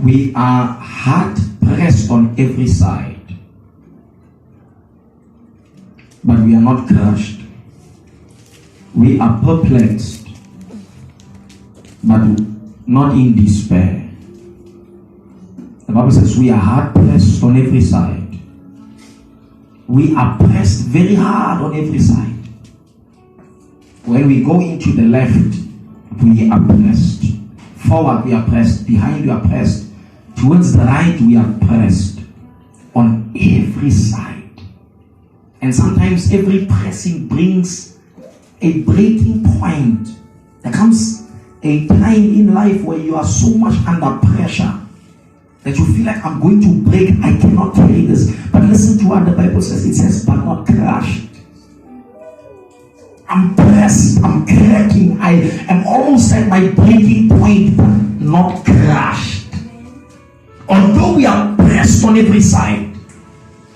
We are hard pressed on every side, but we are not crushed. We are perplexed, but not in despair. The Bible says we are hard pressed on every side. We are pressed very hard on every side. When we go into the left, we are pressed. Forward, we are pressed. Behind, we are pressed. Towards the right, we are pressed on every side. And sometimes every pressing brings a breaking point. There comes a time in life where you are so much under pressure that you feel like, I'm going to break, I cannot carry this. But listen to what the Bible says. It says, but not crushed. I'm pressed, I'm cracking, I am almost at my breaking point, but not crushed. Although we are pressed on every side.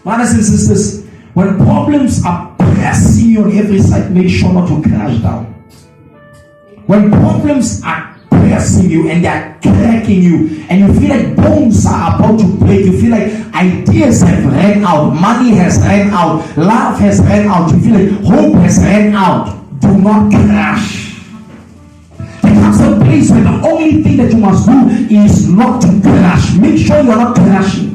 Brothers and sisters, when problems are pressing you on every side, make sure not to crash down. When problems are pressing you and they are cracking you, and you feel like bones are about to break, you feel like ideas have ran out, money has ran out, love has ran out, you feel like hope has ran out, do not crash. There comes a place where the only thing that you must do is not to crash. Make sure you are not crashing.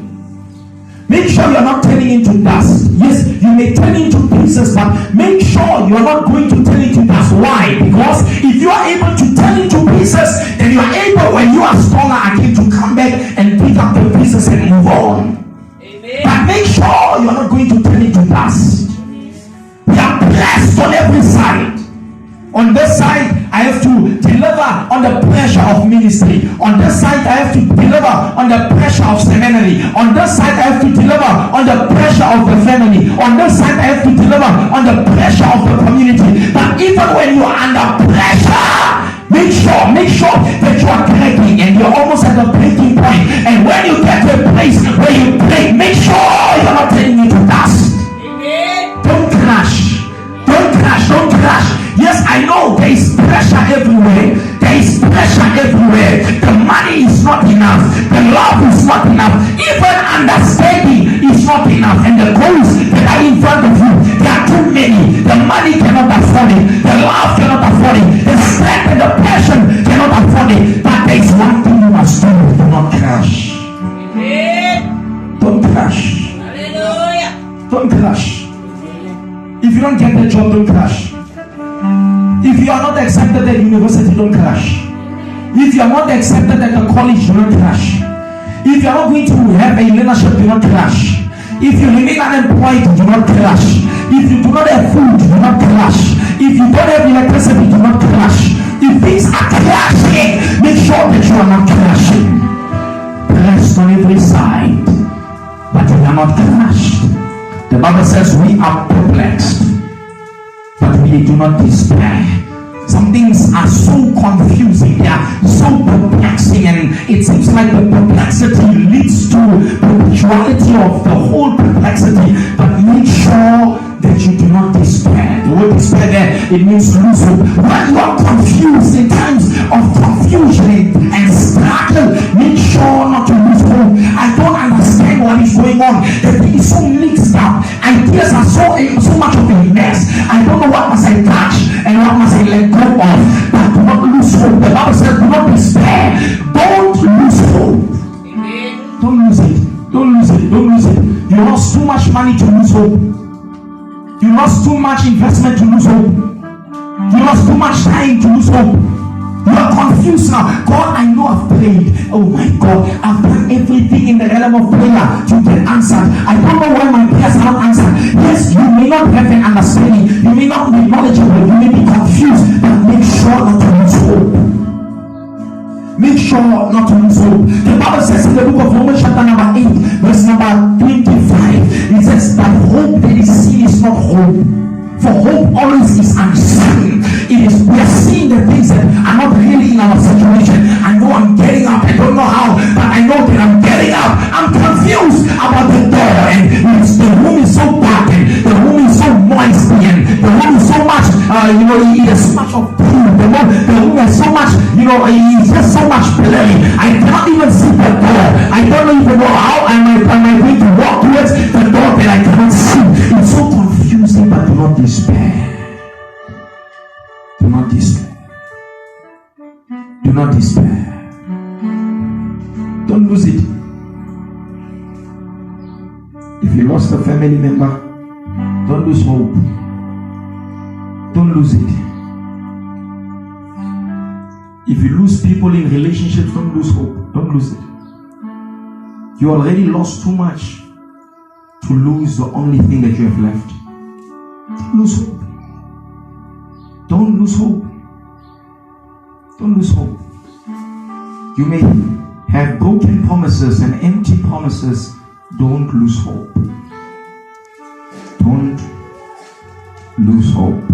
Make sure you are not turning into dust. Yes, you may turn into pieces, but make sure you are not going to turn into dust. Why? Because if you are able to turn into pieces, then you are able, when you are stronger again, to come back and pick up the pieces and move on. Amen. But make sure you are not going to turn into dust. We are blessed on every side. On this side, I have to deliver on the pressure of ministry. On this side, I have to deliver on the pressure of seminary. On this side, I have to deliver on the pressure of the family. On this side, I have to deliver on the pressure of the community. But even when you are under pressure, make sure that you are cracking and you're almost at the breaking point. And when you get to a place where you break, make sure you're not turning into dust. Amen. Don't crash. Don't crash. Don't crash. Yes, I know there is pressure everywhere. There is pressure everywhere. The money is not enough. The love is not enough. Even understanding is not enough. And the goals that are in front of you, there are too many. The money cannot afford it. The love cannot afford it. The strength and the passion cannot afford it. But there is one thing you must do. Do not crash. Amen. Don't crash. Hallelujah. Don't crash. If you don't get the job, don't crash. If you are not accepted at university, don't crash. If you are not accepted at the college, do not crash. If you are not going to have a leadership, do not crash. If you remain unemployed, do not crash. If you do not have food, do not crash. If you don't have electricity, do not crash. If things are crashing, make sure that you are not crashing. Pressed on every side, but we are not crushed. The Bible says we are perplexed, but we do not despair. Some things are so confusing, they are so perplexing, and it seems like the perplexity leads to perpetuality of the whole perplexity. But make sure that you do not despair. The word despair there, it means lose hope. When you are confused, in times of confusion and struggle, make sure not to lose hope. I don't understand what is going on. The thing is so mixed up. Ideas are so much of a mess. I don't know what must I touch and what must I let go of. But do not lose hope. The Bible says do not despair. Don't lose hope. Amen. Don't lose it. Don't lose it. Don't lose it. You lost too much money to lose hope. You lost too much investment to lose hope. You lost too much time to lose hope. You are confused now. God, I know I've prayed. Oh my God, I've done everything in the realm of prayer to get answered. I don't know why my prayers are not answered. Yes, you may not have an understanding. You may not be knowledgeable. You may be confused. But make sure not to lose hope. Make sure not to lose hope. The Bible says in the book of Romans chapter number 8, verse number 25, it says that hope that is seen is not hope. For hope always is unseen. We are seeing the things that are not really in our situation. I know I'm getting up. I don't know how, but I know that I'm getting up. I'm confused about the door, and the room is so dark, and the room is so moist, and the room is so much, it has so much of food. The room has so much, it's just so much blurry. I cannot even see the door. Do not despair. Don't lose it. If you lost a family member, don't lose hope. Don't lose it. If you lose people in relationships, don't lose hope. Don't lose it. You already lost too much to lose the only thing that you have left. Don't lose hope. Don't lose hope. Don't lose hope. You may have broken promises and empty promises. Don't lose hope. Don't lose hope.